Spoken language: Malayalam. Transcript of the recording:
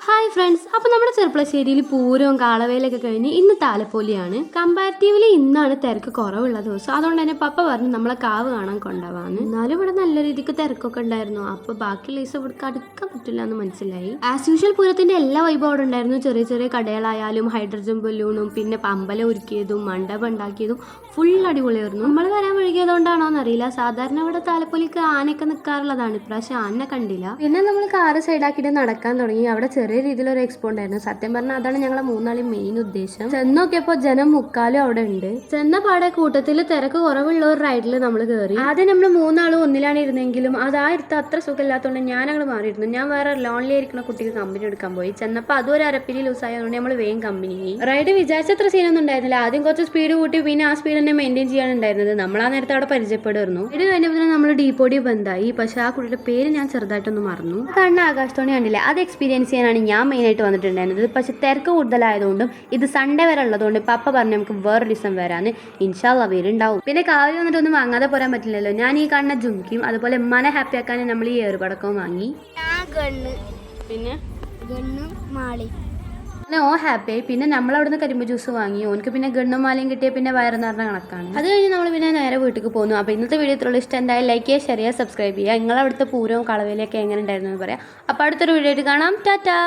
ഹായ് ഫ്രണ്ട്സ്, അപ്പോൾ നമ്മുടെ ചെറുപ്പളശ്ശേരിയിൽ പൂരവും കാളവേലൊക്കെ കഴിഞ്ഞ് ഇന്ന് താലപ്പൊലിയാണ്. കമ്പാരിറ്റീവ്ലി ഇന്നാണ് തിരക്ക് കുറവുള്ള ദിവസം. അതുകൊണ്ട് തന്നെ പപ്പ പറഞ്ഞു നമ്മളെ കാവ് കാണാൻ കൊണ്ടുപോകാന്ന്. എന്നാലും ഇവിടെ നല്ല രീതിക്ക് തിരക്കൊക്കെ ഉണ്ടായിരുന്നു. അപ്പോൾ ബാക്കിയുള്ള ദിവസം ഇവിടെ അടുക്കാൻ പറ്റില്ല എന്ന് മനസ്സിലായി. ആസ് യൂഷ്വൽ പൂരത്തിന്റെ എല്ലാ വൈബും അവിടെ ഉണ്ടായിരുന്നു. ചെറിയ ചെറിയ കടകളായാലും ഹൈഡ്രജൻ ബലൂണും പിന്നെ അമ്പലം ഒരുക്കിയതും മണ്ഡപം ഉണ്ടാക്കിയതും ഫുൾ അടിപൊളിയായിരുന്നു. നമ്മൾ വരാൻ വൈകിയതുകൊണ്ടാണോ എന്നറിയില്ല. സാധാരണ ഇവിടെ താലപ്പൊലിക്ക് ആനയൊക്കെ നിൽക്കാറുള്ളതാണ്. ഇപ്രാവശ്യം ആന കണ്ടില്ല. പിന്നെ നമ്മൾ കാറ് സൈഡാക്കിയിട്ട് നടക്കാൻ തുടങ്ങി. അവിടെ ചെറിയ രീതിയിലൊരു എക്സ്പോ ഉണ്ടായിരുന്നു. സത്യം പറഞ്ഞാൽ അതാണ് ഞങ്ങളെ മൂന്നാളും മെയിൻ ഉദ്ദേശം. ചെന്നോക്കിയപ്പോ ജനം മുക്കാലും അവിടെ ഉണ്ട്. ചെന്ന പാടെ കൂട്ടത്തിൽ തിരക്ക് കുറവുള്ള ഒരു റൈഡിൽ നമ്മൾ കയറി. ആദ്യം നമ്മൾ മൂന്നാളും ഒന്നിലാണ് ഇരുന്നെങ്കിലും അതായിരുന്നു അത്ര സുഖമില്ലാത്തതുകൊണ്ട് ഞാൻ അങ്ങോട്ട് മാറിയിരുന്നു. ഞാൻ വേറെ ലോൺലി ആയിരിക്കുന്ന കുട്ടിക്ക് കമ്പനി എടുക്കാൻ പോയി. ചെന്നപ്പോൾ അതും ഒരു അരപ്പിരി ലൂസ് ആയതുകൊണ്ട് നമ്മൾ വേഗം കമ്പനി ആയി. റൈഡ് വിചാരിച്ചത്ര സീനൊന്നും ഉണ്ടായിരുന്നില്ല. ആദ്യം കുറച്ച് സ്പീഡ് കൂട്ടി പിന്നെ ആ സ്പീഡ് തന്നെ മെയിൻറ്റെയിൻ ചെയ്യാനുണ്ടായിരുന്നത്. നമ്മൾ ആ നേരത്തെ അവിടെ പരിചയപ്പെടുമായിരുന്നു. ഇത് കഴിഞ്ഞപ്പോൾ നമ്മൾ ഡീപ്പോടി ബന്ധായി. പക്ഷെ ആ കുട്ടിയുടെ പേര് ഞാൻ ചെറുതായിട്ടൊന്ന് മറന്നു. കാരണം ആകാശത്തോണി കണ്ടില്ല, അത് എക്സ്പീരിയൻസ് ചെയ്യാനാണ് ഞാൻ മെയിനായിട്ട് വന്നിട്ടുണ്ടായിരുന്നത്. പക്ഷെ തിരക്ക് കൂടുതലായതുകൊണ്ടും ഇത് സൺഡേ വരെ ഉള്ളതുകൊണ്ട് പപ്പ പറഞ്ഞു നമുക്ക് വേറെ ദിവസം വരാന്ന്. ഇൻഷാ അല്ലാഹ് വരുന്നുണ്ടാവും. പിന്നെ കാവ്യ വന്നിട്ട് ഒന്നും വാങ്ങാതെ പോരാൻ പറ്റില്ലല്ലോ. ഞാൻ ഈ കാണുന്ന ജുംക്കിയും അതുപോലെ ഉമ്മാനെ ഹാപ്പി ആക്കാൻ നമ്മൾ ഈ ഏറുപടക്കവും വാങ്ങി. പിന്നെ ഓ ഹാപ്പിയായി. പിന്നെ നമ്മൾ അവിടുന്ന് കരിമ്പ് ജ്യൂസ് വാങ്ങി. ഓനക്ക് പിന്നെ ഗണ്ണും മാലയും കിട്ടിയ പിന്നെ വയറെന്ന് പറഞ്ഞ കണക്കാണ്. അത് കഴിഞ്ഞ് നമ്മൾ പിന്നെ നേരെ വീട്ടിൽ പോന്നു. അപ്പോൾ ഇന്നത്തെ വീഡിയോ ഇത്രയുള്ള ഇഷ്ടം എന്തായാലും ലൈക്ക് ചെയ്യുക, ഷെയർ ചെയ്യുക, സബ്സ്ക്രൈബ് ചെയ്യുക. നിങ്ങളവിടുത്തെ പൂരവും കളവേലൊക്കെ എങ്ങനെ ഉണ്ടായിരുന്നു എന്ന് പറയാം. അപ്പോൾ അടുത്തൊരു വീഡിയോ ആയിട്ട് കാണാം. ടാറ്റാ.